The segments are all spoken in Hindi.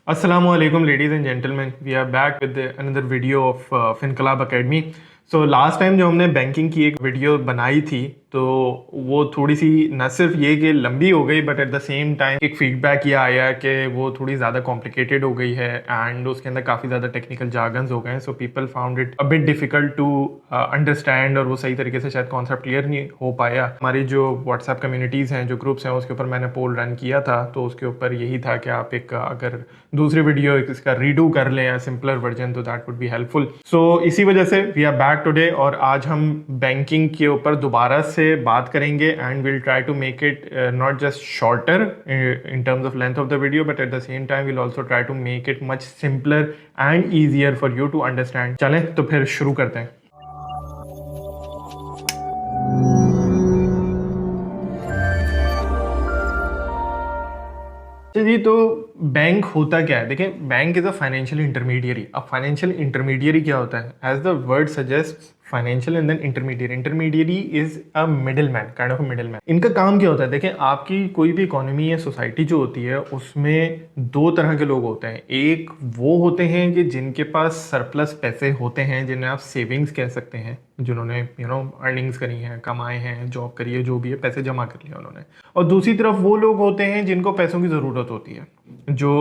Assalamualaikum ladies and gentlemen, we are back with another video of FinClub Academy. So last time जो हमने बैंकिंग की एक वीडियो बनाई थी तो वो थोड़ी सी न सिर्फ ये कि लंबी हो गई but at the same time एक फीडबैक ये आया कि वो थोड़ी ज़्यादा कॉम्प्लिकेटेड हो गई है एंड उसके अंदर काफ़ी ज़्यादा टेक्निकल जार्गन्स हो गए हैं. So people found it a bit difficult to understand और वो सही तरीके से शायद कॉन्सेप्ट क्लियर नहीं हो पाया. हमारी जो व्हाट्सएप कम्युनिटीज़ हैं, जो ग्रुप्स हैं, उसके ऊपर मैंने पोल रन किया था तो उसके ऊपर यही था कि आप एक अगर दूसरी वीडियो इसका रीडू कर लें या सिंपलर वर्जन तो दैट वुड बी हेल्पफुल. सो इसी वजह से वी आर बैक टुडे और आज हम बैंकिंग के ऊपर दोबारा से बात करेंगे and will try to make it not just shorter in terms of length of the video but at the same time will also try to make it much simpler and easier for you to understand. चलें तो फिर शुरू करते हैं. जी, तो बैंक होता क्या है? देखिए, bank is a financial intermediary. अब फाइनेंशियल इंटरमीडियरी क्या होता है? As the word suggest, financial and then intermediary. Intermediary is a middle man, kind of a middle man. इनका काम क्या होता है? देखें, आपकी कोई भी इकोनॉमी या सोसाइटी जो होती है उसमें दो तरह के लोग होते हैं. एक वो होते हैं कि जिनके पास सरप्लस पैसे होते हैं, जिन्हें आप सेविंग्स कह सकते हैं, जिन्होंने अर्निंग्स करी हैं, कमाए हैं, जॉब करी है, जो भी है, पैसे जमा कर लिया उन्होंने. और दूसरी तरफ वो लोग होते हैं जिनको पैसों की ज़रूरत होती है, जो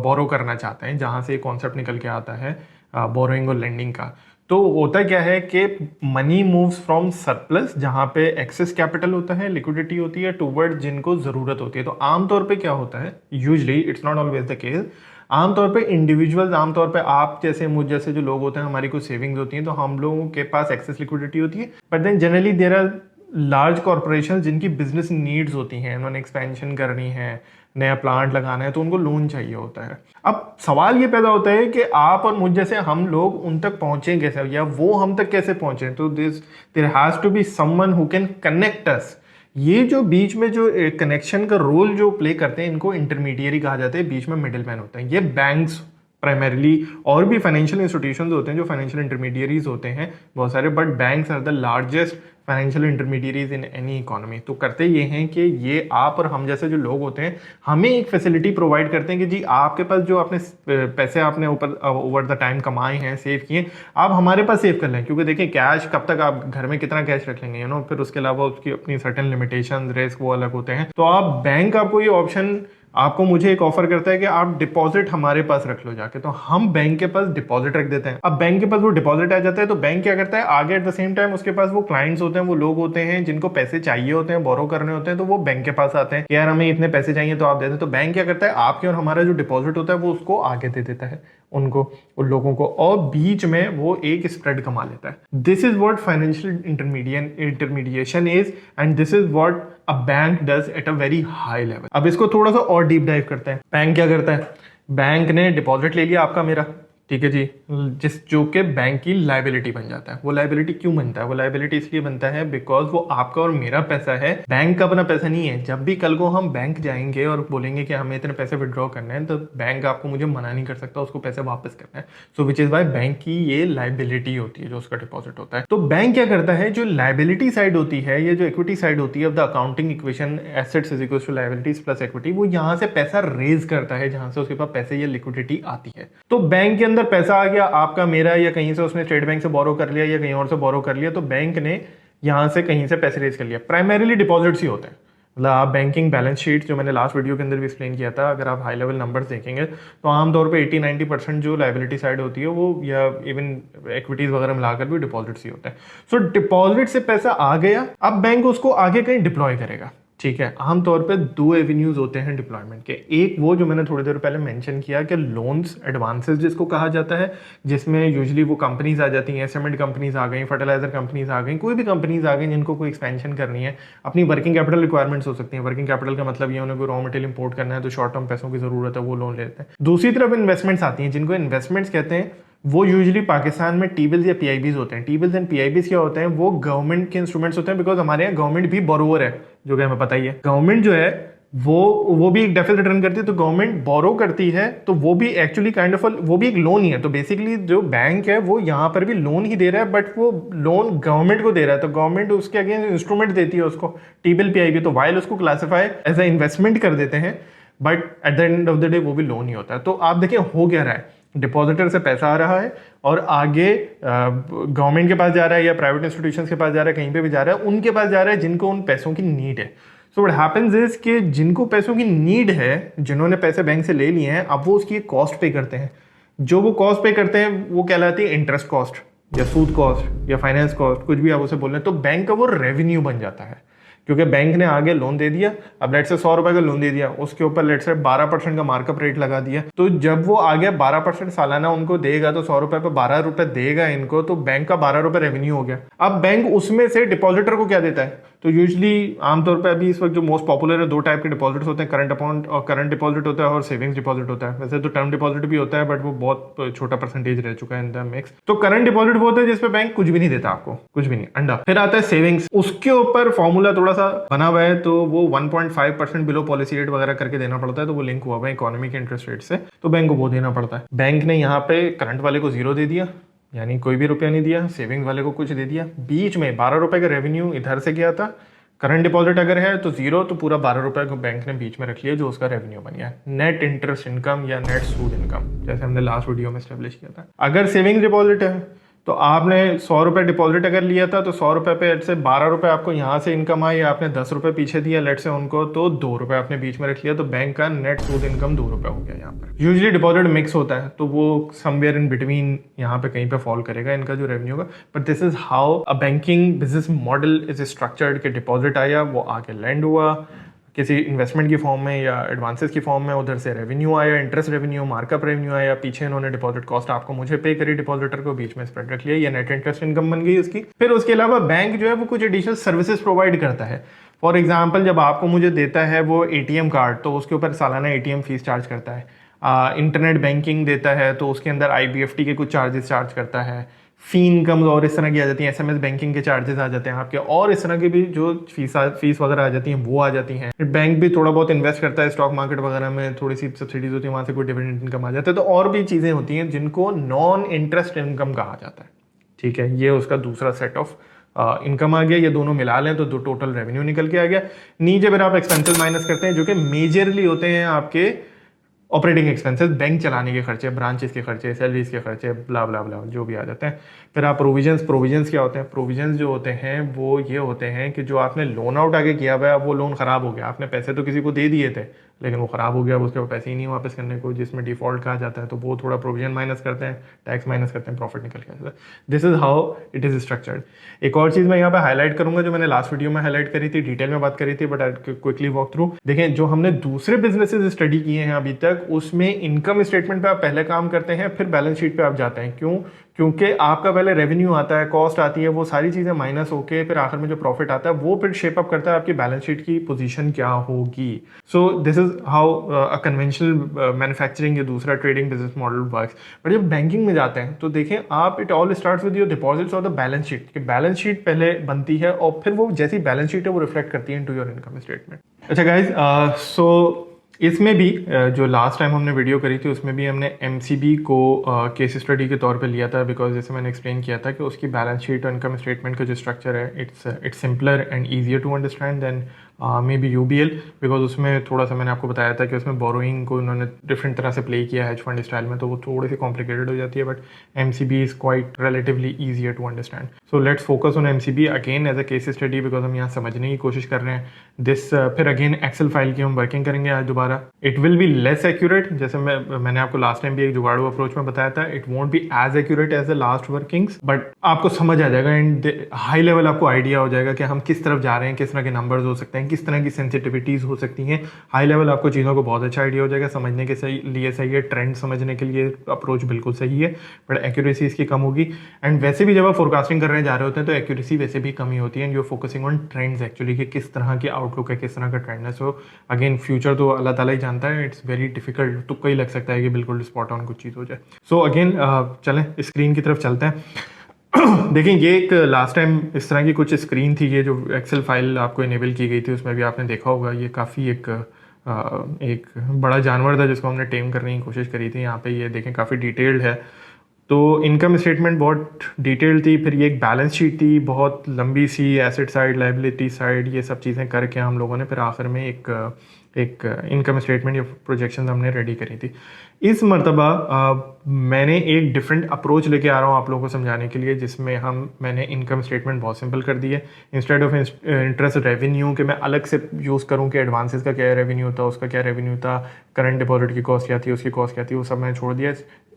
बोरो करना चाहते हैं, जहाँ से कॉन्सेप्ट निकल के आता है बोरोइंग और लेंडिंग का. तो होता क्या है कि मनी मूव्स फ्रॉम सरप्लस, जहाँ पे एक्सेस कैपिटल होता है, लिक्विडिटी होती है, टूवर्ड जिनको ज़रूरत होती है. तो आमतौर पे क्या होता है, usually it's not always the case, आमतौर पे इंडिविजुअल्स, आमतौर पे आप जैसे मुझ जैसे जो लोग होते हैं, हमारी कुछ सेविंग्स होती हैं तो हम लोगों के पास एक्सेस लिक्विडिटी होती है. But then generally there are large corporation जिनकी बिजनेस नीड्स होती हैं, उन्होंने एक्सपेंशन करनी है, नया प्लांट लगाना है, तो उनको लोन चाहिए होता है. अब सवाल ये पैदा होता है कि आप और मुझ जैसे हम लोग उन तक पहुंचे कैसे, या वो हम तक कैसे पहुंचे. तो there has to be someone who can connect us. ये जो बीच में जो कनेक्शन का रोल जो प्ले करते हैं, इनको इंटरमीडियरी कहा जाता है. बीच में मिडिल मैन होते हैं. ये बैंक्स प्राइमरीली, और भी फाइनेंशियल इंस्टीट्यूशंस होते हैं जो फाइनेंशियल इंटरमीडियरीज होते हैं बहुत सारे, but banks are the largest financial intermediaries in any economy. तो करते ये हैं कि ये आप और हम जैसे जो लोग होते हैं, हमें एक फैसिलिटी प्रोवाइड करते हैं कि जी आपके पास जो आपने पैसे आपने ऊपर ओवर द टाइम कमाए हैं, सेव किए, आप हमारे पास सेव कर लें. क्योंकि देखिए, कैश कब तक आप घर में कितना कैश रख लेंगे, फिर उसके अलावा उसकी अपनी सर्टेन लिमिटेशन, रिस्क वो अलग होते हैं. तो आप बैंक आपको ये ऑप्शन, आपको मुझे एक ऑफर करता है कि आप डिपॉजिट हमारे पास रख लो जाके. तो हम बैंक के पास डिपॉजिट रख देते हैं. अब बैंक के पास वो डिपॉजिट आ जाता है तो बैंक क्या करता है, आगे एट द सेम टाइम उसके पास वो क्लाइंट्स होते हैं, वो लोग होते हैं जिनको पैसे चाहिए होते हैं, बोरो करने होते हैं, तो वो बैंक के पास आते हैं, यार हमें इतने पैसे चाहिए तो आप दे दें. तो बैंक क्या करता है, आपके और हमारा जो डिपॉजिट होता है वो उसको आगे दे देता है उनको, उन लोगों को, और बीच में वो एक स्प्रेड कमा लेता है. This is what financial intermediation is and this is what a bank does at a very high level. अब इसको थोड़ा सा और डीप डाइव करते हैं. बैंक क्या करता है? बैंक ने डिपॉजिट ले लिया आपका मेरा, ठीक है जी, जो कि बैंक की लाइबिलिटी बन जाता है. वो लाइबिलिटी क्यों बनता है? वो लाइबिलिटी इसलिए बनता है बिकॉज वो आपका और मेरा पैसा है, बैंक का अपना पैसा नहीं है. जब भी कल को हम बैंक जाएंगे और बोलेंगे कि हमें इतने पैसे विड्रॉ करने हैं, तो बैंक आपको मुझे मना नहीं कर सकता, उसको पैसे वापस करना है. सो विच इज वाई बैंक की ये लाइबिलिटी होती है जो उसका डिपॉजिट होता है. तो बैंक क्या करता है, जो लाइबिलिटी साइड होती है, ये जो इक्विटी साइड होती है of the accounting equation, assets is equals to liabilities plus equity, वो यहाँ से पैसा रेज करता है जहां से उसके पास पैसे या लिक्विडिटी आती है. तो बैंक के अंदर पैसा आ गया आपका मेरा, या कहीं से उसने स्टेट बैंक से बोरो कर लिया या कहीं और से बोरो कर लिया, तो बैंक ने यहां से कहीं से पैसे रेज कर लिया. प्राइमरीली डिपॉजिट्स ही होते हैं. मतलब आप बैंकिंग बैलेंस शीट जो मैंने लास्ट वीडियो के अंदर भी एक्सप्लेन किया था, अगर आप हाई लेवल नंबर्स देखेंगे तो आमतौर पे 80-90% जो लाइबिलिटी साइड होती है वो, या इवन इक्विटीज वगैरह मिलाकर भी डिपॉजिट्स ही होते हैं. सो डिपॉजिट से पैसा आ गया, अब बैंक उसको आगे कहीं डिप्लॉय करेगा. ठीक है, आमतौर पे दो एवेन्यूज होते हैं डिप्लॉयमेंट के. एक वो जो मैंने थोड़ी देर पहले मेंशन किया कि लोन्स, एडवांसेस जिसको कहा जाता है, जिसमें यूजुअली वो कंपनीज आ जाती हैं, सीमेंट कंपनीज आ गई, फर्टिलाइजर कंपनीज आ गई, कोई भी कंपनीज आ गई जिनको कोई एक्सपेंशन करनी है, अपनी वर्किंग कैपिटल रिक्वायरमेंट्स हो सकती है. वर्किंग कैपिटल का मतलब ये, उन्हें कोई रॉ मटेरियल इंपोर्ट करना है तो शॉर्ट टर्म पैसों की जरूरत है, वो लोन लेते हैं. दूसरी तरफ इन्वेस्टमेंट्स आती हैं, जिनको इन्वेस्टमेंट्स कहते हैं. वो यूजुअली पाकिस्तान में टी-बिल्स या पीआईबीज होते हैं. टी-बिल्स एंड पीआईबीज क्या होते हैं, वो गवर्नमेंट के इंस्ट्रूमेंट्स होते हैं, बिकॉज हमारे यहाँ गवर्नमेंट भी बोरोवर है, जो कि हमें पता ही है. गवर्नमेंट जो है वो भी एक डेफिसिट रिटर्न करती है, तो गवर्नमेंट बोरो करती है, तो वो भी एक्चुअली काइंड ऑफ वो भी एक लोन ही है. तो बेसिकली जो बैंक है वो यहाँ पर भी लोन ही दे रहा है, बट वो लोन गवर्नमेंट को दे रहा है, तो गवर्नमेंट उसके अगेंस्ट इंस्ट्रूमेंट देती है उसको, टी-बिल पीआईबी. तो वाइल उसको क्लासीफाई एज ए इन्वेस्टमेंट कर देते हैं, but at the end of the day वो भी लोन ही होता है। तो आप देखिए हो क्या रहा है, डिपॉजिटर से पैसा आ रहा है और आगे गवर्नमेंट के पास जा रहा है या प्राइवेट इंस्टीट्यूशंस के पास जा रहा है, कहीं पे भी जा रहा है, उनके पास जा रहा है जिनको उन पैसों की नीड है। सो व्हाट हैपेंस इज कि जिनको पैसों की नीड है, जिन्होंने पैसे बैंक से ले लिए हैं, अब वो उसकी एक कॉस्ट पे करते हैं। जो वो कॉस्ट पे करते हैं वो कहलाती है इंटरेस्ट कॉस्ट या सूद कॉस्ट या फाइनेंस कॉस्ट, कुछ भी आप उसे बोल रहे हैं। तो बैंक का वो रेवेन्यू बन जाता है, क्योंकि बैंक ने आगे लोन दे दिया। अब लेट से 100 रुपए का लोन दे दिया, उसके ऊपर लेट से 12% का मार्कअप रेट लगा दिया। तो जब वो आगे 12% सालाना उनको देगा, तो 100 रुपए पे 12 रुपए देगा इनको, तो बैंक का 12 रुपए रेवेन्यू हो गया। अब बैंक उसमें से डिपॉजिटर को क्या देता है? तो यूजली आमतौर पर अभी इस वक्त जो मोस्ट पॉपुलर है, 2 टाइप के डिपॉजिट्स होते हैं, करंट अकाउंट और करंट डिपॉजिट होता है और सेविंग्स डिपॉजिट होता है। वैसे तो टर्म डिपॉजिट भी होता है, बट वो बहुत छोटा परसेंटेज रह चुका है इन द मिक्स। तो करंट डिपॉजिट वो होता है जिसपे बैंक कुछ भी नहीं देता आपको, कुछ भी नहीं, अंडा। फिर आता है सेविंग्स, उसके ऊपर फॉर्मूला थोड़ा सा बना हुआ है, तो वो 1.5% बिलो पॉलिसी रेट वगैरह करके देना पड़ता है। तो वो लिंक हुआ है इकोनॉमी के इंटरेस्ट रेट से, तो बैंक को वो देना पड़ता है। बैंक ने यहाँ पे करंट वाले को 0 दे दिया, यानी कोई भी रुपया नहीं दिया, सेविंग वाले को कुछ दे दिया। बीच में 12 रुपए का रेवेन्यू इधर से गया था। करंट डिपॉजिट अगर है तो 0, तो पूरा 12 रुपए को बैंक ने बीच में रख लिया, जो उसका रेवेन्यू बन गया, नेट इंटरेस्ट इनकम या नेट सूद इनकम, जैसे हमने लास्ट वीडियो में एस्टेब्लिश किया था। अगर सेविंग डिपॉजिट है तो आपने 100 रुपए डिपॉजिट अगर लिया था, तो 100 रुपए पे लेट से 12 रुपए आपको यहाँ से इनकम आई, आपने 10 रुपए पीछे दिया लेट से उनको, तो 2 रुपए आपने बीच में रख लिया, तो बैंक का नेट सूद इनकम 2 रुपए हो गया यहाँ पर। यूजुअली डिपॉजिट मिक्स होता है, तो वो समवेयर इन बिटवीन यहाँ पे कहीं पे फॉल करेगा इनका जो रेवेन्यू होगा। But this is how a banking business model is structured, कि डिपॉजिट आया, वो आके लैंड हुआ किसी इन्वेस्टमेंट की फॉर्म में या एडवांसेस की फॉर्म में, उधर से रेवेन्यू आया, इंटरेस्ट रेवेन्यू, मार्कअप रेवेन्यू आया, पीछे इन्होंने डिपॉजिट कॉस्ट आपको मुझे पे करी, डिपॉजिटर को बीच में स्प्रेड रख लिया, या नेट इंटरेस्ट इनकम बन गई उसकी। फिर उसके अलावा बैंक जो है वो कुछ एडिशनल सर्विसेज प्रोवाइड करता है। फॉर एग्जाम्पल, जब आपको मुझे देता है वो ATM कार्ड, तो उसके ऊपर सालाना ATM फीस चार्ज करता है। इंटरनेट बैंकिंग देता है तो उसके अंदर IBFT के कुछ चार्जेस चार्ज करता है। फी इनकम और इस तरह की आ जाती हैं, SMS बैंकिंग के चार्जेस आ जाते हैं आपके, और इस तरह की भी जो फीस वगैरह आ जाती हैं वो आ जाती हैं। बैंक भी थोड़ा बहुत इन्वेस्ट करता है स्टॉक मार्केट वगैरह में, थोड़ी सी सब्सिडीज होती है, वहाँ से कोई डिविडेंड इनकम आ जाता है। तो और भी चीज़ें होती हैं जिनको नॉन इंटरेस्ट इनकम कहा जाता है। ठीक है, ये उसका दूसरा सेट ऑफ इनकम आ गया। ये दोनों मिला लें तो टोटल रेवेन्यू निकल के आ गया। नीचे फिर आप एक्सपेंसेस माइनस करते हैं, जो कि मेजरली होते हैं आपके ऑपरेटिंग एक्सपेंसेस, बैंक चलाने के खर्चे, ब्रांचेस के खर्चे, सैलरीज के खर्चे, ब्ला ब्ला ब्ला जो भी आ जाते हैं। फिर आप प्रोविजंस क्या होते हैं? प्रोविजंस जो होते हैं वो ये होते हैं कि जो आपने लोन आउट आगे किया हुआ है, वो लोन खराब हो गया, आपने पैसे तो किसी को दे दिए थे लेकिन वो खराब हो गया, उसके वो पैसे ही नहीं वापस करने को, जिसमें डिफॉल्ट कहा जाता है, तो वो थोड़ा प्रोविजन माइनस करते हैं, टैक्स माइनस करते हैं, प्रॉफिट निकल के आता है। This is how it is structured. एक और चीज़ मैं यहाँ पे हाईलाइट करूंगा, जो मैंने लास्ट वीडियो में हाईलाइट करी थी, डिटेल में बात करी थी, but I quickly walk through. देखें, जो हमने दूसरे बिजनेसेस स्टडी किए हैं अभी तक, उसमें इनकम स्टेटमेंट पे आप पहले काम करते हैं, फिर बैलेंस शीट पे आप जाते हैं। क्यों? क्योंकि आपका पहले रेवेन्यू आता है, कॉस्ट आती है, वो सारी चीज़ें माइनस होके फिर आखिर में जो प्रॉफिट आता है वो फिर शेप अप करता है आपकी बैलेंस शीट की पोजीशन क्या होगी। So this is how a conventional manufacturing या दूसरा trading business model works. But जब बैंकिंग में जाते हैं तो देखें आप, it all starts with your deposits और द बैलेंस शीट। कि बैलेंस शीट पहले बनती है और फिर वो जैसी बैलेंस शीट है वो रिफ्लेक्ट करती है इनटू योर इनकम स्टेटमेंट। अच्छा गाइज, सो इसमें भी जो लास्ट टाइम हमने वीडियो करी थी उसमें भी हमने MCB को केस स्टडी के तौर पे लिया था, बिकॉज जैसे मैंने एक्सप्लेन किया था कि उसकी बैलेंस शीट और इनकम स्टेटमेंट का जो स्ट्रक्चर है, it's simpler and easier to understand than may be UBL, because उसमें थोड़ा सा मैंने आपको बताया था कि उसमें बोरोइंग को उन्होंने डिफरेंट तरह से प्ले किया है हेज फंड स्टाइल में, तो वो थोड़ी सी कॉम्प्लिकेटेड हो जाती है। But MCB is quite relatively easier to understand. So let's focus on MCB again as a case study, because हम यहाँ समझने की कोशिश कर रहे हैं दिस। फिर अगेन एक्सेल फाइल की हम वर्किंग करेंगे आज दोबारा। It will be less accurate, जैसे मैंने आपको लास्ट टाइम भी एक जुगाड़ू अप्रोच में बताया था, it won't be as accurate as the last workings, but आपको समझ आ जाएगा एंड हाई लेवल आपको आइडिया हो जाएगा कि हम किस तरफ जा रहे हैं, किस तरह के नंबर्स हो सकते हैं, किस तरह की सेंसिटिविटीज़ हो सकती हैं। हाई लेवल आपको चीज़ों को बहुत अच्छा आइडिया हो जाएगा, समझने के लिए सही है, ट्रेंड समझने के लिए अप्रोच बिल्कुल सही है, बट एक्यूरेसी इसकी कम होगी। एंड वैसे भी जब आप फोरकास्टिंग करने जा रहे होते हैं तो एक्यूरेसी वैसे भी कम ही होती है, and you are focusing on trends actually, कि किस तरह की आउटलुक है, किस तरह का ट्रेंड है। सो अगेन फ्यूचर तो अल्लाह ताला ही जानता है, इट्स वेरी डिफिकल्ट, तुक्का ही लग सकता है कि बिल्कुल स्पॉट ऑन कुछ चीज़ हो जाए। सो अगेन चलें स्क्रीन की तरफ चलते हैं। देखें, ये एक लास्ट टाइम इस तरह की कुछ स्क्रीन थी, ये जो एक्सेल फाइल आपको इनेबल की गई थी उसमें भी आपने देखा होगा, ये काफ़ी एक बड़ा जानवर था जिसको हमने टेम करने की कोशिश करी थी। यहाँ पे ये देखें काफ़ी डिटेल्ड है। तो इनकम स्टेटमेंट बहुत डिटेल्ड थी, फिर ये एक बैलेंस शीट थी बहुत लंबी सी, एसेट साइड, लाइबिलिटी साइड, ये सब चीज़ें करके हम लोगों ने फिर आखिर में एक एक इनकम स्टेटमेंट या प्रोजेक्शन हमने रेडी करी थी। इस मर्तबा मैंने एक डिफरेंट अप्रोच लेके आ रहा हूँ आप लोगों को समझाने के लिए, जिसमें मैंने इनकम स्टेटमेंट बहुत सिंपल कर दी है। इंस्टेड ऑफ इंटरेस्ट रेवेन्यू के मैं अलग से यूज़ करूँ कि एडवांसेस का क्या रेवेन्यू था, उसका क्या रेवेन्यू था, करंट डिपॉजिट की कॉस्ट क्या थी, उसकी कॉस्ट क्या थी, वो सब मैंने छोड़ दिया।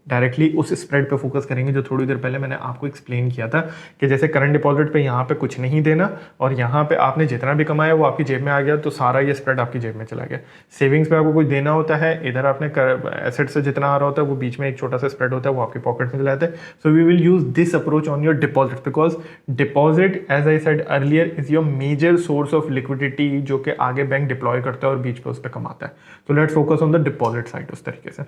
डायरेक्टली उस स्प्रेड पे फोकस करेंगे जो थोड़ी देर पहले मैंने आपको एक्सप्लेन किया था कि जैसे करंट डिपॉजिट पे यहाँ पे कुछ नहीं देना और यहाँ पे आपने जितना भी कमाया वो आपकी जेब में आ गया, तो सारा ये स्प्रेड आपकी जेब में चला गया। सेविंग्स पे आपको कुछ देना होता है, इधर आपने एसेट से जितना आ रहा होता है वो बीच में एक छोटा सा स्प्रेड होता है, वो आपकी पॉकेट में चला जाता है। So we will use this approach on your deposit, because deposit as I said earlier is your major source of liquidity, जो कि आगे बैंक डिप्लॉय करता है और बीच पे उस पर कमाता है। तो let's focus on the deposit side उस तरीके से।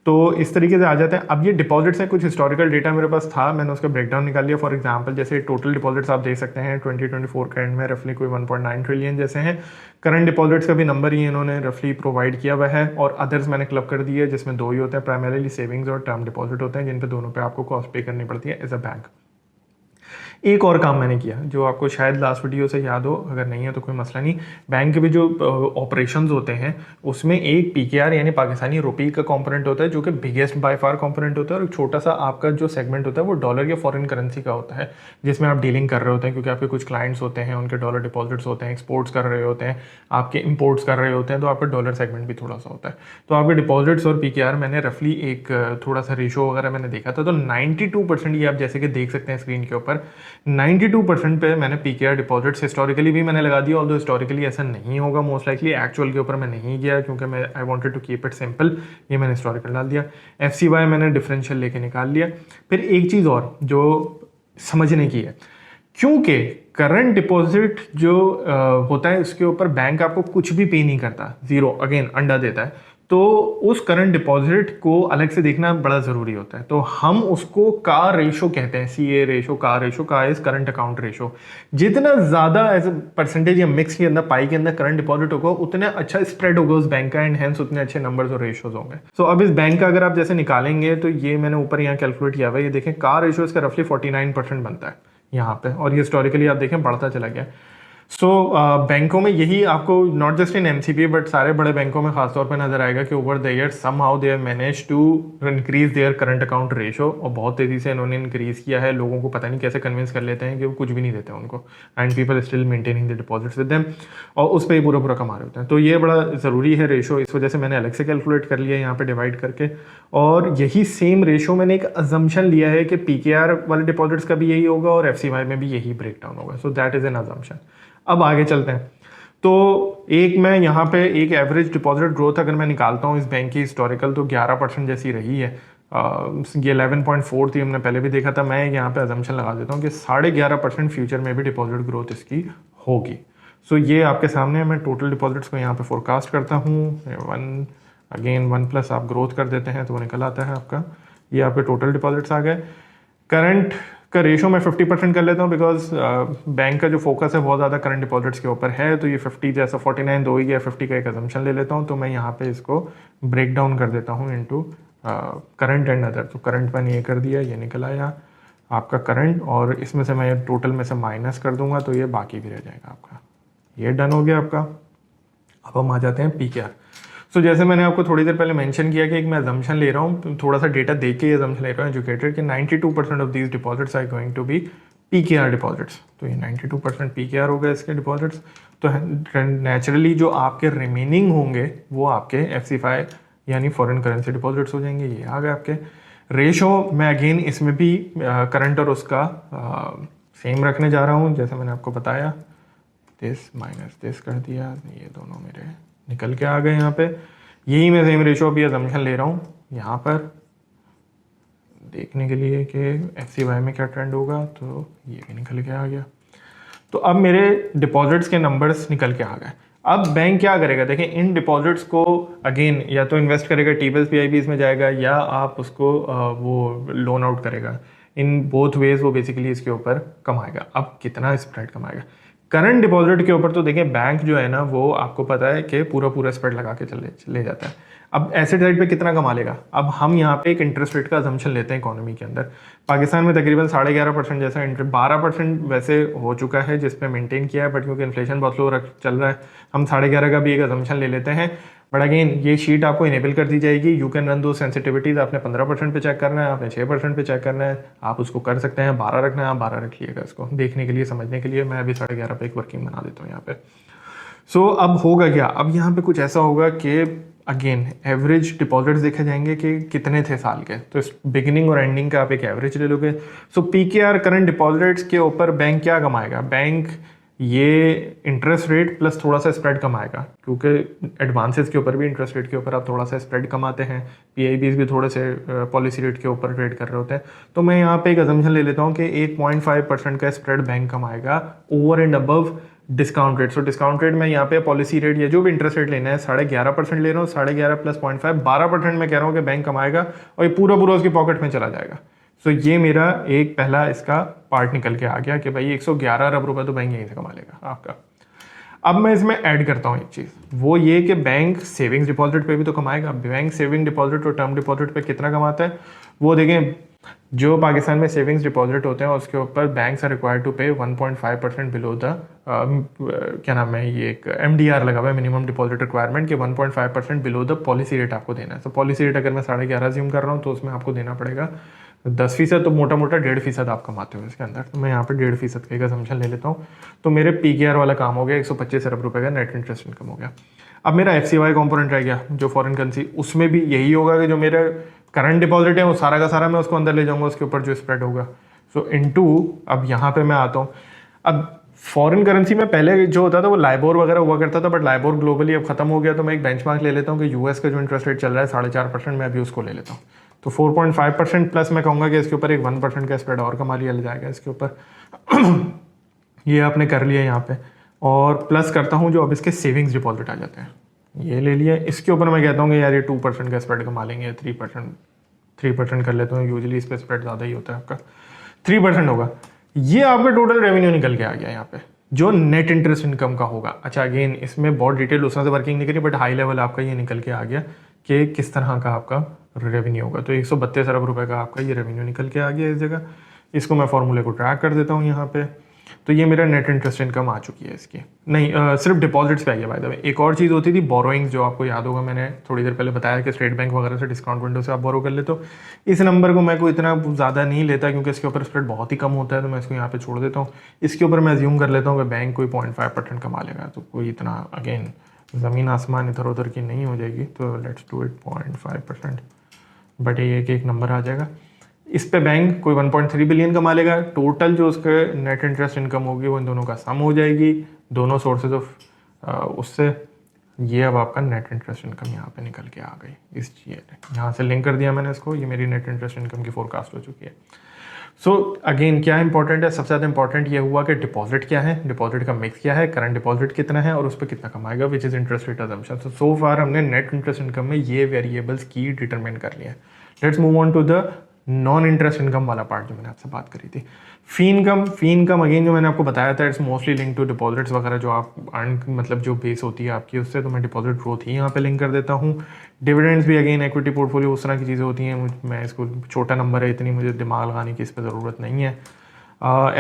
तो इस तरीके से आ जाते हैं। अब ये डिपॉजिट्स हैं, कुछ हिस्टोरिकल डेटा मेरे पास था, मैंने उसका ब्रेकडाउन निकाल लिया। फॉर एग्जांपल जैसे टोटल डिपॉजिट्स आप देख सकते हैं 2024 के एंड में रफली कोई 1.9 ट्रिलियन जैसे हैं। करंट डिपॉजिट्स का भी नंबर ही इन्होंने रफली प्रोवाइड किया हुआ है, और अदर्स मैंने क्लब कर दिए जिसमें दो ही होते हैं, प्राइमरीली सेविंग्स और टर्म डिपॉजिट होते हैं, जिन पे दोनों पे आपको कॉस्ट पे करनी पड़ती है एज अ बैंक। एक और काम मैंने किया जो आपको शायद लास्ट वीडियो से याद हो, अगर नहीं है तो कोई मसला नहीं। बैंक के भी जो ऑपरेशंस होते हैं उसमें एक पीकेआर यानी पाकिस्तानी रुपये का कंपोनेंट होता है, जो कि बिगेस्ट बाय फार कंपोनेंट होता है, और एक छोटा सा आपका जो सेगमेंट होता है वो डॉलर या फॉरेन करेंसी का होता है, जिसमें आप डीलिंग कर रहे होते हैं, क्योंकि आपके कुछ क्लाइंट्स होते हैं उनके डॉलर डिपॉजिट्स होते हैं, एक्सपोर्ट्स कर रहे होते हैं, आपके इंपोर्ट्स कर रहे होते हैं, तो आपका डॉलर सेगमेंट भी थोड़ा सा होता है। तो आपके डिपॉजिट्स और पीकेआर मैंने रफली एक थोड़ा सा रेशो वगैरह मैंने देखा था, तो 92% ये आप जैसे कि देख सकते हैं स्क्रीन के ऊपर, 92% पे मैंने पीकेआर डिपॉजिट्स हिस्टोरिकली भी मैंने लगा दिया। ऑल्दो हिस्टोरिकली ऐसा नहीं होगा मोस्ट लाइकली, एक्चुअल के ऊपर मैं नहीं गया क्योंकि मैं I wanted to keep it simple, ये मैंने हिस्टोरिकल डाल दिया। एफसीवाई मैंने डिफरेंशियल लेके निकाल लिया। फिर एक चीज़ और जो समझने की है, क्योंकि करंट डिपॉजिट जो होता है उसके ऊपर बैंक आपको कुछ भी पे नहीं करता, जीरो अगेन अंडा देता है, तो उस करंट डिपॉजिट को अलग से देखना बड़ा ज़रूरी होता है। तो हम उसको का रेशो कहते हैं, सी ए रेशो, का इज करंट अकाउंट रेशो। जितना ज़्यादा एज ए परसेंटेज या मिक्स के अंदर पाई के अंदर करंट डिपॉजिट होगा, उतना अच्छा स्प्रेड होगा उस बैंक का, एंड हेंस उतने अच्छे नंबर्स और रेशोज होंगे। सो अब इस बैंक का अगर आप जैसे निकालेंगे, तो ये मैंने ऊपर यहाँ कैलकुलेट किया हुआ है, ये देखें का रेशो इसका रफली 49% बनता है यहाँ पे, और ये हिस्टोरिकली आप देखें बढ़ता चला गया। सो बैंकों में यही आपको not just in MCB but सारे बड़े बैंकों में खासतौर पे नजर आएगा कि over the year somehow they have manage to increase their current account ratio, और बहुत तेजी से इन्होंने इंक्रीज किया है। लोगों को पता नहीं कैसे कन्विंस कर लेते हैं कि वो कुछ भी नहीं देते उनको, and people still maintaining the deposits with them, और उस पर ही पूरा कमा रहे होते हैं। तो ये बड़ा ज़रूरी है रेशो, इस वजह से मैंने अलग से कैलकुलेट कर लिया यहाँ पे डिवाइड करके, और यही सेम रेशो मैंने एक अजम्पशन लिया है कि पीकेआर वाले डिपॉजिट्स का भी यही होगा और एफसीवाई में भी यही ब्रेक डाउन होगा। So that is an assumption. अब आगे चलते हैं। तो एक मैं यहाँ पे एक एवरेज डिपॉजिट ग्रोथ अगर मैं निकालता हूँ इस बैंक की हिस्टोरिकल, तो 11% जैसी रही है। ये 11.4 थी, हमने पहले भी देखा था। मैं यहाँ पे अजम्पशन लगा देता हूँ कि 11.5% फ्यूचर में भी डिपॉजिट ग्रोथ इसकी होगी। सो ये आपके सामने मैं टोटल डिपॉजिट्स को यहाँ पे फोरकास्ट करता हूँ। 1 प्लस आप ग्रोथ कर देते हैं तो वो निकल आता है आपका, ये आपके टोटल डिपॉजिट्स आ गए। करंट का रेशो मैं 50% कर लेता हूँ, बिकॉज बैंक का जो फोकस है बहुत ज़्यादा करंट डिपॉजिट्स के ऊपर है, तो ये 50 जैसा 49 दो ही है, 50 का एक अजम्पशन ले लेता हूँ। तो मैं यहाँ पे इसको ब्रेक डाउन कर देता हूँ इनटू करंट एंड अदर। तो करंट मैंने ये कर दिया, ये निकल आया आपका करंट, और इसमें से मैं टोटल में से माइनस कर दूंगा तो ये बाकी भी रह जाएगा आपका। ये डन हो गया आपका। अब हम आ जाते हैं पीकेआर। सो जैसे मैंने आपको थोड़ी देर पहले मेंशन किया कि एक मैं अजम्पशन ले रहा हूँ, थोड़ा सा डेटा देख के ये अजम्पशन ले रहा हूँ एजुकेटेड, कि 92% of these deposits are going to be PKR deposits. तो ये 92% पीकेआर हो गए इसके डिपॉजिट्स। तो नेचुरली जो आपके रिमेनिंग होंगे वो आपके एफसीवाई यानी फॉरेन करेंसी डिपॉजिट्स हो जाएंगे। ये आ गए आपके। रेशो मैं अगेन इसमें भी करंट और उसका सेम रखने जा रहा हूँ, जैसे मैंने आपको बताया, दिस माइनस दिस कर दिया, ये दोनों मेरे निकल के आ गए यहाँ पे। यही मैं सेम रेशो भी अजम्पशन ले रहा हूँ यहाँ पर देखने के लिए कि एफसीवाई में क्या ट्रेंड होगा, तो ये भी निकल के आ गया। तो अब मेरे डिपॉजिट्स के नंबर्स निकल के आ गए। अब बैंक क्या करेगा, देखें इन डिपॉजिट्स को अगेन या तो इन्वेस्ट करेगा टी-बिल्स पी-आई-बीज़ में जाएगा, या आप उसको वो लोन आउट करेगा। इन बोथ वेज वो बेसिकली इसके ऊपर कमाएगा। अब कितना स्प्रेड कमाएगा करंट डिपॉजिट के ऊपर, तो देखिए बैंक जो है ना वो आपको पता है कि पूरा स्प्रेड लगा के चले जाता है। अब एसेट साइड पे कितना कमा लेगा? अब हम यहाँ पे एक इंटरेस्ट रेट का अजम्पशन लेते हैं इकोनॉमी के अंदर। पाकिस्तान में तकरीबन 11.5% जैसा 12% वैसे हो चुका है जिस पे मेंटेन किया है, बट क्योंकि इन्फ्लेशन बहुत लो चल रहा है हम 11.5 का भी एक अजम्पशन ले लेते हैं। बट अगेन ये शीट आपको इनेबल कर दी जाएगी, यू कैन रन दो सेंसिटिविटीज। आपने 15% पे चेक करना है, आपने 6% पे चेक करना है, आप उसको कर सकते हैं। 12 रखना है, आप 12 रखिएगा इसको देखने के लिए, समझने के लिए। मैं अभी 11.5 पे एक वर्किंग बना देता हूँ यहाँ पे। सो अब होगा क्या? अब यहाँ पे कुछ ऐसा होगा कि अगेन एवरेज डिपॉजिट्स देखे जाएंगे कि कितने थे साल के, तो इस बिगिनिंग और एंडिंग का आप एक एवरेज ले लोगे। सो पीकेआर करंट डिपॉजिट्स के ऊपर बैंक क्या कमाएगा? बैंक ये इंटरेस्ट रेट प्लस थोड़ा सा स्प्रेड कमाएगा, क्योंकि एडवांसेस के ऊपर भी इंटरेस्ट रेट के ऊपर आप थोड़ा सा स्प्रेड कमाते हैं, पीआईबीज भी थोड़े से पॉलिसी रेट के ऊपर ट्रेड कर रहे होते हैं। तो मैं यहाँ पे एक अजम्पशन ले लेता हूँ कि 8.5% का स्प्रेड बैंक कमाएगा over and above discount rate. So discount rate मैं यहाँ पे पॉलिसी रेट या जो भी इंटरेस्ट रेट लेना है 11.5% ले रहा हूँ, 11.5 प्लस 0.5 12% में कह रहा हूँ कि बैंक कमाएगा, और ये पूरा उसकी पॉकेट में चला जाएगा। सो ये मेरा एक पहला इसका पार्ट निकल के आ गया कि भाई 111 अरब रुपए तो बैंक यहीं से कमा लेगा आपका। अब मैं इसमें ऐड करता हूँ एक चीज़, वो ये कि बैंक सेविंग्स डिपॉजिट पे भी तो कमाएगा। बैंक सेविंग डिपॉजिट और टर्म डिपॉजिट पे कितना कमाता है वो देखें। जो पाकिस्तान में सेविंग्स डिपॉजिट होते हैं उसके ऊपर बैंक्स आर रिक्वायर्ड टू पे 1.5% बिलो द क्या नाम है, ये एक MDR लगा हुआ है, मिनिमम डिपॉजिट रिक्वायरमेंट, के 1.5% बिलो द पॉलिसी रेट आपको देना है। तो पॉलिसी रेट अगर मैं 11.5 ज्यूम कर रहा हूँ तो उसमें आपको देना पड़ेगा 10%, तो मोटा मोटा 1.5% आप कमाते हो इसके अंदर। तो मैं यहाँ पे 1.5% का एक असम्पशन ले लेता हूँ। तो मेरे PKR वाला काम हो गया, 125 अरब रुपए का नेट इंटरेस्ट इनकम हो गया। अब मेरा FCY कॉम्पोनेंट रह गया जो फॉरेन करेंसी, उसमें भी यही होगा कि जो मेरा करंट डिपॉजिट है वो सारा का सारा मैं उसको अंदर ले जाऊंगा, उसके ऊपर जो स्प्रेड होगा। सो इनटू, अब यहाँ पे मैं आता हूँ। अब फॉरेन करेंसी में पहले जो होता था वो लाइबोर वगैरह हुआ करता था, बट लाइबोर ग्लोबली अब खत्म हो गया। तो मैं एक बेंचमार्क ले लेता हूँ कि US का जो इंटरेस्ट रेट चल रहा है 4.5%, मैं अभी उसको ले लेता हूँ। तो 4.5% प्लस मैं कहूँगा कि इसके ऊपर एक 1% का स्प्रेड और कमा लिया जाएगा इसके ऊपर। ये आपने कर लिया यहाँ पे, और प्लस करता हूँ जो अब इसके सेविंग्स डिपॉजिट आ जाते हैं, ये ले लिया। इसके ऊपर मैं कहता हूँ कि यार ये 2% का स्प्रेड कमा लेंगे, 3% कर लेता हूँ। यूजुअली इस पर स्प्रेड ज़्यादा ही होता है आपका, 3% होगा। ये आपका टोटल रेवेन्यू निकल के आ गया यहाँ पे, जो नेट इंटरेस्ट इनकम का होगा। अच्छा अगेन इसमें बहुत डिटेल उसमें से वर्किंग नहीं करी, बट हाई लेवल आपका ये निकल के आ गया कि किस तरह का आपका रेवेन्यू होगा। तो 132 अरब रुपए का आपका ये रेवेन्यू निकल के आ गया इस जगह। इसको मैं फॉर्मूले को ट्रैक कर देता हूँ यहाँ पे। तो ये मेरा नेट इंटरेस्ट इनकम आ चुकी है इसकी। नहीं सिर्फ डिपॉजिट्स पे आई है बाय द वे। एक और चीज़ होती थी बोरोइंग्स, जो आपको याद होगा मैंने थोड़ी देर पहले बताया कि स्टेट बैंक वगैरह से डिस्काउंट विंडो से आप बोरो कर लेते हो। इस नंबर को मैं कोई इतना ज़्यादा नहीं लेता क्योंकि इसके ऊपर स्प्रेड बहुत ही कम होता है, तो मैं इसको यहाँ पे छोड़ देता हूँ। इसके ऊपर मैं अज्यूम कर लेता हूँ कि बैंक कोई 0.5% कमा लेगा, तो कोई इतना अगेन ज़मीन आसमान इधर उधर की नहीं हो जाएगी। तो लेट्स डू इट 0.5%, बट ये एक नंबर आ जाएगा। इस पे बैंक कोई 1.3 बिलियन कमा लेगा। टोटल जो उसके नेट इंटरेस्ट इनकम होगी वो इन दोनों का सम हो जाएगी, दोनों सोर्सेज ऑफ उससे। ये अब आपका नेट इंटरेस्ट इनकम यहाँ पे निकल के आ गई। इस यहाँ से लिंक कर दिया मैंने इसको, ये मेरी नेट इंटरेस्ट इनकम की फोरकास्ट हो चुकी है। सो अगेन क्या इंपॉर्टेंट है? सबसे ज़्यादा इंपॉर्टेंट ये हुआ कि डिपॉजिट क्या है, डिपॉजिट का मिक्स क्या है, करंट डिपॉजिट कितना है और उस पर कितना कमाएगा, which is interest rate assumption. So far हमने नेट इंटरेस्ट इनकम में ये वेरिएबल्स की डिटरमिन कर लिया है। Let's move on to the non interest income वाला पार्ट जो मैंने आपसे बात करी थी। फी इनकम अगेन जो मैंने आपको बताया था, it's mostly link to deposits वगैरह जो आप अर्न, मतलब जो बेस होती है आपकी उससे। तो मैं डिपॉजिट ग्रोथ ही यहाँ पे लिंक कर देता हूँ। डिविडेंड्स भी अगेन इक्विटी पोर्टफोलियो उस तरह की चीज़ें होती हैं। मैं इसको छोटा नंबर है, इतनी मुझे दिमाग लगाने की इस पर ज़रूरत नहीं है।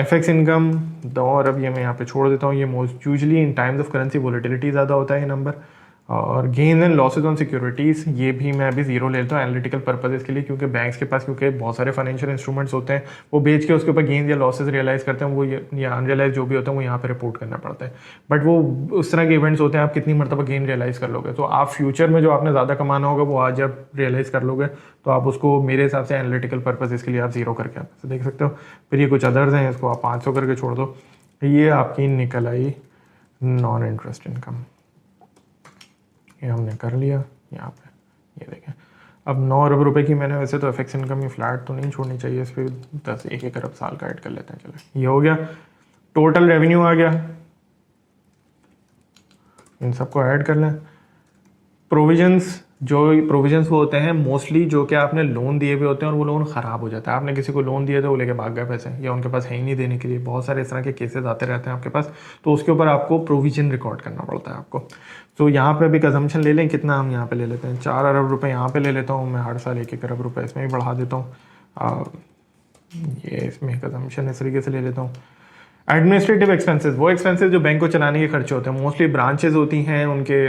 FX इनकम और अब ये मैं यहाँ पे छोड़ देता हूँ। ये most usually in times of currency volatility ज़्यादा होता है ये नंबर। और gain and losses on securities, ये भी मैं अभी जीरो ले लेता हूँ एनालिटिकल पर्पजेज़ के लिए, क्योंकि बैंक्स के पास क्योंकि बहुत सारे फाइनेंशियल इंस्ट्रूमेंट्स होते हैं, वो बेच के उसके ऊपर गेन या लॉसेज रियलाइज़ करते हैं, वो या अनरियलाइज जो भी होता है वो यहाँ पे रिपोर्ट करना पड़ता है। बट वो उस तरह के इवेंट्स होते हैं, आप कितनी मरतबा गेन रियलाइज़ कर लोगे। तो आप फ्यूचर में जो आपने ज़्यादा कमाना होगा वो आज आप रियलाइज़ कर लोगे, तो आप उसको मेरे हिसाब से एनालिटिकल पर्पजेज़ के लिए आप जीरो करके आप देख सकते हो। फिर ये कुछ अदर्स हैं, इसको आप 500 करके छोड़ दो। ये आपकी निकल आई नॉन इंटरेस्ट इनकम, ये हमने कर लिया यहाँ पे। ये देखें, अब 9 अरब रुपए की मैंने, वैसे तो FX इनकम ही फ्लैट तो नहीं छोड़नी चाहिए, इस पर 1 अरब साल का ऐड कर लेते हैं। चलो ये हो गया, टोटल रेवेन्यू आ गया, इन सबको ऐड कर लें। प्रोविजंस जो प्रोविजंस वो होते हैं मोस्टली जो कि आपने लोन दिए हुए होते हैं और वो लोन ख़राब हो जाता है, आपने किसी को लोन दिए थे वो लेके भाग गए पैसे, या उनके पास है ही नहीं देने के लिए, बहुत सारे इस तरह के केसेस आते रहते हैं आपके पास, तो उसके ऊपर आपको प्रोविजन रिकॉर्ड करना पड़ता है आपको। तो यहाँ पे अभी कंजम्पशन ले लें, कितना हम यहाँ पे ले लेते हैं, 4 अरब रुपए यहाँ पे ले लेता हूँ मैं, हर साल 1-1 अरब रुपए इसमें भी बढ़ा देता हूँ। ये इसमें कंजम्पशन इस तरीके से ले लेता हूँ। एडमिनिस्ट्रेटिव एक्सपेंसेस, वो एक्सपेंसेस जो बैंक को चलाने के खर्चे होते हैं, मोस्टली ब्रांचेस होती हैं उनके,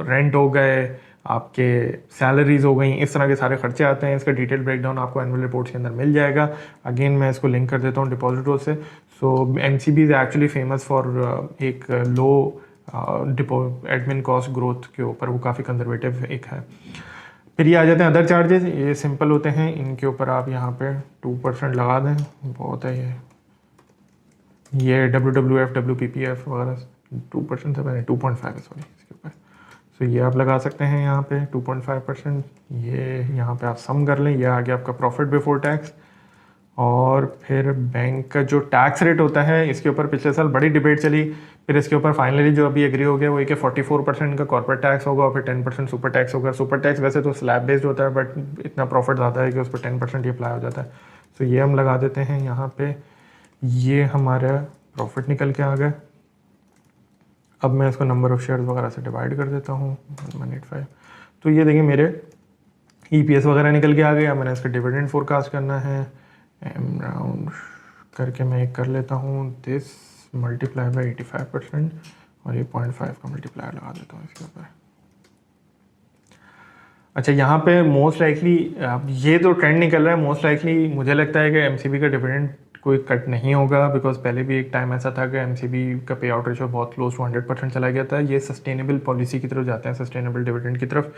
रेंट हो गए, आपके सैलरीज हो गई, इस तरह के सारे खर्चे आते हैं। इसका डिटेल ब्रेकडाउन आपको एनुअल रिपोर्ट्स के अंदर मिल जाएगा। अगेन मैं इसको लिंक कर देता हूँ डिपॉजिटो से। So MCB is actually famous for एक लो एडमिन कॉस्ट ग्रोथ के ऊपर, वो काफ़ी कंजर्वेटिव एक है। फिर ये आ जाते हैं अदर चार्जेस, ये सिंपल होते हैं, इनके ऊपर आप यहाँ पे 2% लगा दें, बहुत है ये WWF WPPF वगैरह 2% से पहले 2.5 है सॉरी इसके ऊपर। सो ये आप लगा सकते हैं यहाँ पे 2.5%। ये यहाँ पे आप सम कर लें, ये आ गया आपका प्रॉफिट बिफोर टैक्स। और फिर बैंक का जो टैक्स रेट होता है, इसके ऊपर पिछले साल बड़ी डिबेट चली, फिर इसके ऊपर फाइनली जो अभी एग्री हो गया वो ये कि 44% का कॉर्पोरेट टैक्स होगा और फिर 10% सुपर टैक्स होगा। सुपर टैक्स वैसे तो स्लैब बेस्ड होता है, बट इतना प्रॉफिट ज़्यादा है कि उस पर 10% ही अप्लाई हो जाता है। तो ये हम लगा देते हैं यहाँ पे, ये हमारा प्रॉफिट निकल के आ गया। अब मैं इसको नंबर ऑफ शेयर्स वगैरह से डिवाइड कर देता हूँ 185। तो ये देखिए मेरे EPS वगैरह निकल के आ गया। मैंने इसका डिविडेंड फोरकास्ट करना है, एम राउंड करके मैं एक कर लेता हूँ, दिस मल्टीप्लाई बाई 85% और ये 0.5 का मल्टीप्लायर लगा देता हूँ इसके ऊपर। अच्छा, यहाँ पे मोस्ट लाइकली ये तो ट्रेंड निकल रहा है, मोस्ट लाइकली मुझे लगता है कि एमसीबी का डिविडेंड कोई कट नहीं होगा, बिकॉज पहले भी एक टाइम ऐसा था कि एमसीबी का पे आउट रेशो बहुत क्लोज टू 100% चला गया था। ये सस्टेनेबल पॉलिसी की तरफ जाते हैं, सस्टेनेबल डिविडेंड की तरफ।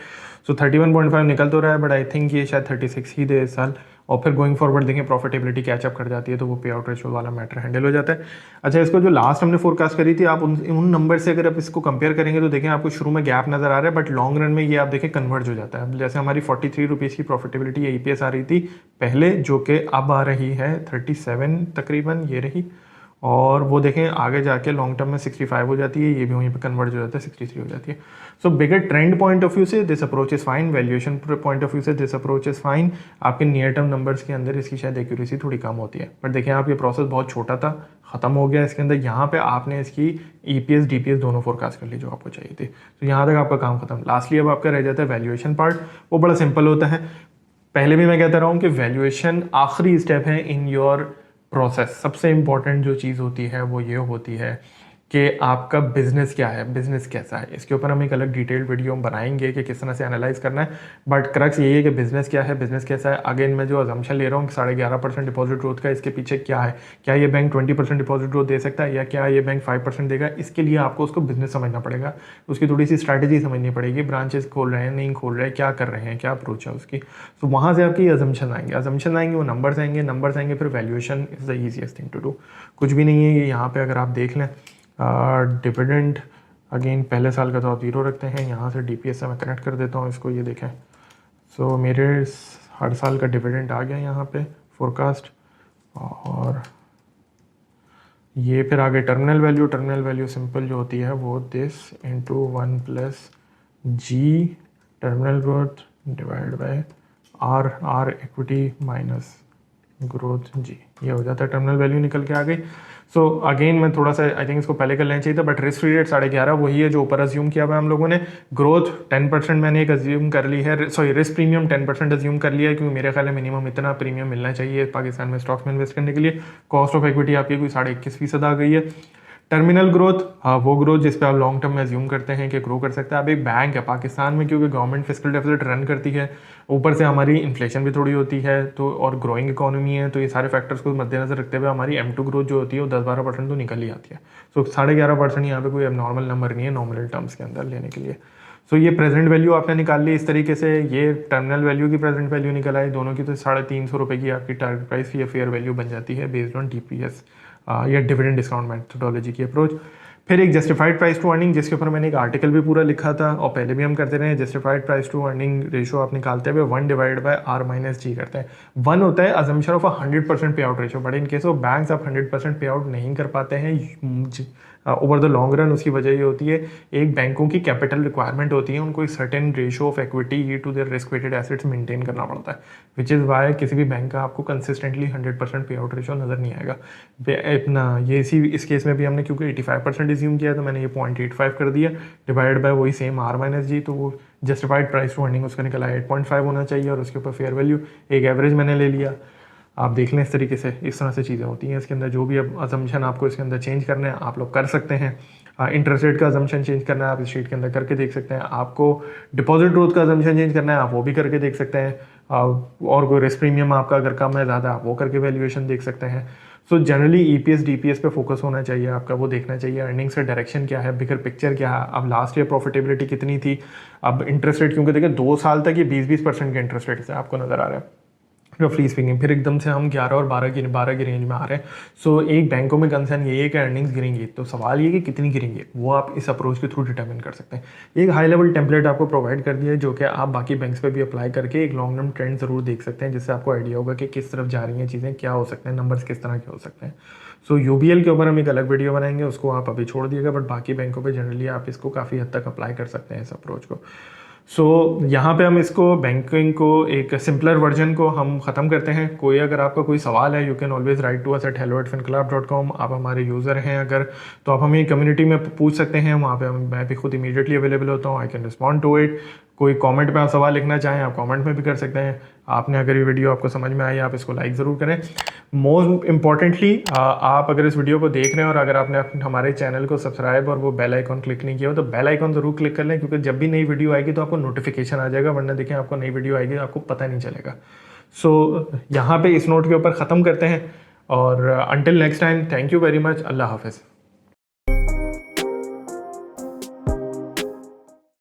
सो 31.5 निकल तो रहा है, बट आई थिंक ये शायद 36 ही दे इस साल। और फिर गोइंग फॉरवर्ड देखें प्रॉफिटेबिलिटी कैचअप कर जाती है तो वो पे आउट रेशो वाला मैटर हैंडल हो जाता है। अच्छा, इसको जो लास्ट हमने फोरकास्ट करी थी, आप उन नंबर से अगर आप इसको कंपेयर करेंगे तो देखें आपको शुरू में गैप नजर आ रहा है, बट लॉन्ग रन में ये आप देखें कन्वर्ज हो जाता है। जैसे हमारी 43 रुपीज़ की प्रॉफिटेबिलिटी या EPS आ रही थी पहले, जो कि अब आ रही है 37 तकरीबन, ये रही। और वो देखें आगे जाके लॉन्ग टर्म में 65 हो जाती है, ये भी वहीं पे कन्वर्ट हो जाता है, 63 हो जाती है। सो बिगर ट्रेंड पॉइंट ऑफ व्यू से this approach is fine, valuation point of view से दिस अप्रोच इज फाइन। आपके नियर टर्म नंबर्स के अंदर इसकी शायद एक्यूरेसी थोड़ी कम होती है, बट देखें आप ये प्रोसेस बहुत छोटा था, खत्म हो गया इसके अंदर। यहाँ पे आपने इसकी EPS DPS दोनों फोरकास्ट कर ली जो आपको चाहिए थी, तो यहाँ तक आपका काम खत्म। लास्टली अब आपका रह जाता है वैल्यूएशन पार्ट, वो बड़ा सिंपल होता है। पहले भी मैं कहता रहा हूँ कि वैल्यूएशन आखिरी स्टेप है इन योर प्रोसेस। सबसे इंपॉर्टेंट जो चीज़ होती है वो ये होती है कि आपका बिजनेस क्या है, बिजनेस कैसा है। इसके ऊपर हम एक अलग डिटेल्ड वीडियो बनाएंगे कि किस तरह से एनालाइज करना है, बट क्रक्स यही है कि बिजनेस क्या है, बिजनेस कैसा है। अगेन मैं जो अजम्पशन ले रहा हूँ 11.5% डिपॉजिट ग्रोथ का, इसके पीछे क्या है, क्या ये बैंक 20% डिपॉजिट ग्रोथ दे सकता है या क्या ये बैंक 5% देगा। इसके लिए आपको उसको बिजनेस समझना पड़ेगा, उसकी थोड़ी सी स्ट्रैटेजी समझनी पड़ेगी, ब्रांचेस खोल रहे हैं नहीं खोल रहे हैं, क्या कर रहे हैं, क्या अप्रोच है उसकी। तो वहाँ से आपकी अजम्पशन आएंगे, वो नंबर्स आएंगे, फिर valuation is the easiest thing to do. कुछ भी नहीं है ये, यहाँ पे अगर आप देख लें डिविडेंड अगेन पहले साल का तो आप 0 रखते हैं, यहाँ से DPS से मैं कनेक्ट कर देता हूँ इसको, ये देखें। सो मेरे हर साल का डिविडेंड आ गया यहाँ पे फोरकास्ट, और ये फिर आगे टर्मिनल वैल्यू सिंपल जो होती है वो this into 1 plus G terminal growth divide by R equity minus growth G, ये हो जाता है टर्मिनल वैल्यू निकल के आ गई। सो अगेन मैं थोड़ा सा आई थिंक इसको पहले कर लेना चाहिए था, बट रिस्क फ्री रेट 11.5 वही है जो ऊपर अज्यूम किया हुआ है हम लोगों ने। ग्रोथ 10% मैंने एक अज्यूम कर ली है, सॉरी रिस्क प्रीमियम 10% अज्यूम कर लिया है, क्योंकि मेरे ख्याल में मिनिमम इतना प्रीमियम मिलना चाहिए पाकिस्तान में स्टॉक्स में इन्वेस्ट करने के लिए। कॉस्ट ऑफ इक्विटी आपकी कोई 21.5% आ गई है। टर्मिनल ग्रोथ, हाँ वो ग्रोथ जिस पे आप लॉन्ग टर्म में अज्यूम करते हैं कि ग्रो कर सकता है। अब एक बैंक है पाकिस्तान में, क्योंकि गवर्नमेंट फिस्कल डेफिसिट रन करती है, ऊपर से हमारी इन्फ्लेशन भी थोड़ी होती है, तो और ग्रोइंग इकोनॉमी है, तो ये सारे फैक्टर्स को मद्देनजर रखते हुए हमारी M2 ग्रोथ जो होती है वो 10-12% तो निकल ही आती है। सो 11.5% यहाँ पे कोई एबनॉर्मल नंबर नहीं है नॉमिनल टर्म्स के अंदर लेने के लिए। सो ये प्रेजेंट वैल्यू आपने निकाल ली इस तरीके से, ये टर्मिनल वैल्यू की प्रेजेंट वैल्यू निकल आई, दोनों की तो 350 रुपये की आपकी टारगेट प्राइस या फेयर वैल्यू बन जाती है बेस्ड ऑन DPS या डिविडेंड डिस्काउंट मेथोडोलॉजी की अप्रोच। फिर एक जस्टिफाइड प्राइस टू अर्निंग, जिसके ऊपर मैंने एक आर्टिकल भी पूरा लिखा था और पहले भी हम करते रहे हैं। Justified price to earning ratio आप निकालते हुए 1 डिवाइड बाय R-G करते हैं। 1 होता है अजम्पशन ऑफ 100% पे out ratio, but in case of banks आप 100% पे आउट नहीं कर पाते हैं ओवर द लॉन्ग रन उसकी वजह ये होती है, एक बैंकों की कैपिटल रिक्वायरमेंट होती है, उनको एक certain ratio of equity to their risk weighted assets maintain करना पड़ता है, विच इज़ वाई किसी भी बैंक का आपको कंसिस्टेंटली 100% पे आउट रेशियो नज़र नहीं आएगा। अपना ये इस केस में भी हमने क्योंकि 85% एज्यूम किया तो मैंने ये 0.85 कर दिया, डिवाइड बाय वही सेम R माइनस जी, तो वो जस्टिफाइड प्राइस टू अर्निंग उसका निकला 8.5 होना चाहिए, और उसके ऊपर फेयर वैल्यू एक एवरेज मैंने ले लिया। आप देख लें इस तरीके से, इस तरह से चीज़ें होती हैं इसके अंदर। जो भी अब अजम्पशन आपको इसके अंदर चेंज करना है आप लोग कर सकते हैं। इंटरेस्ट रेट का अजम्पशन चेंज करना है आप इस शीट के अंदर करके देख सकते हैं। आपको डिपॉजिट ग्रोथ का अजम्पशन चेंज करना है आप वो भी करके देख सकते हैं। और कोई रिस्क प्रीमियम आपका अगर कम है ज़्यादा आप वो करके वैल्यूएशन देख सकते हैं। सो जनरली EPS DPS पे फोकस होना चाहिए आपका, वो देखना चाहिए अर्निंग्स का डायरेक्शन क्या है, बिगर पिक्चर क्या है। अब लास्ट ईयर प्रॉफिटेबिलिटी कितनी थी, अब इंटरेस्ट रेट क्योंकि देखिए 2 साल तक ये 20-20% के इंटरेस्ट रेट से आपको नज़र आ रहा है रफली स्पीकिंग, फिर एकदम से हम 11 और 12 की रेंज में आ रहे हैं। सो एक बैंकों में कंसर्न ये है कि अर्निंग्स गिरेंगी, तो सवाल ये कि कितनी गिरेंगी वो आप इस अप्रोच के थ्रू डिटरमिन कर सकते हैं। एक हाई लेवल टेम्पलेट आपको प्रोवाइड कर दिया है जो कि आप बाकी बैंक्स पे भी अप्लाई करके एक लॉन्ग टर्म ट्रेंड ज़रूर देख सकते हैं, जिससे आपको आइडिया होगा कि किस तरफ जा रही हैं चीज़ें, क्या हो सकते हैं, नंबर्स किस तरह के हो सकते हैं। सो UBL के ऊपर हम एक अलग वीडियो बनाएंगे, उसको आप अभी छोड़ दिएगा, बट बाकी बैंकों पे जनरली आप इसको काफ़ी हद तक अप्लाई कर सकते हैं इस अप्रोच को। सो यहाँ पे हम इसको बैंकिंग को एक सिंपलर वर्जन को हम ख़त्म करते हैं। कोई अगर आपका कोई सवाल है, you can always write to us at hello@finclub.com। आप हमारे यूज़र हैं अगर, तो आप हमें कम्युनिटी में पूछ सकते हैं, वहाँ पे मैं भी खुद इमीडिएटली अवेलेबल होता हूँ, I can respond to it. कोई कमेंट में आप सवाल लिखना चाहें आप कमेंट में भी कर सकते हैं। आपने अगर ये वीडियो आपको समझ में आई आप इसको लाइक ज़रूर करें। मोस्ट इम्पॉर्टेंटली आप अगर इस वीडियो को देख रहे हैं और अगर आपने हमारे चैनल को सब्सक्राइब और वो बेल आइकॉन क्लिक नहीं किया हो तो बेल आइकॉन ज़रूर क्लिक कर लें, क्योंकि जब भी नई वीडियो आएगी तो आपको नोटिफिकेशन आ जाएगा, वरना देखें आपको नई वीडियो आएगी आपको पता नहीं चलेगा। सो यहाँ पे इस नोट के ऊपर ख़त्म करते हैं, और until next time, thank you very much, अल्लाह हाफिज़।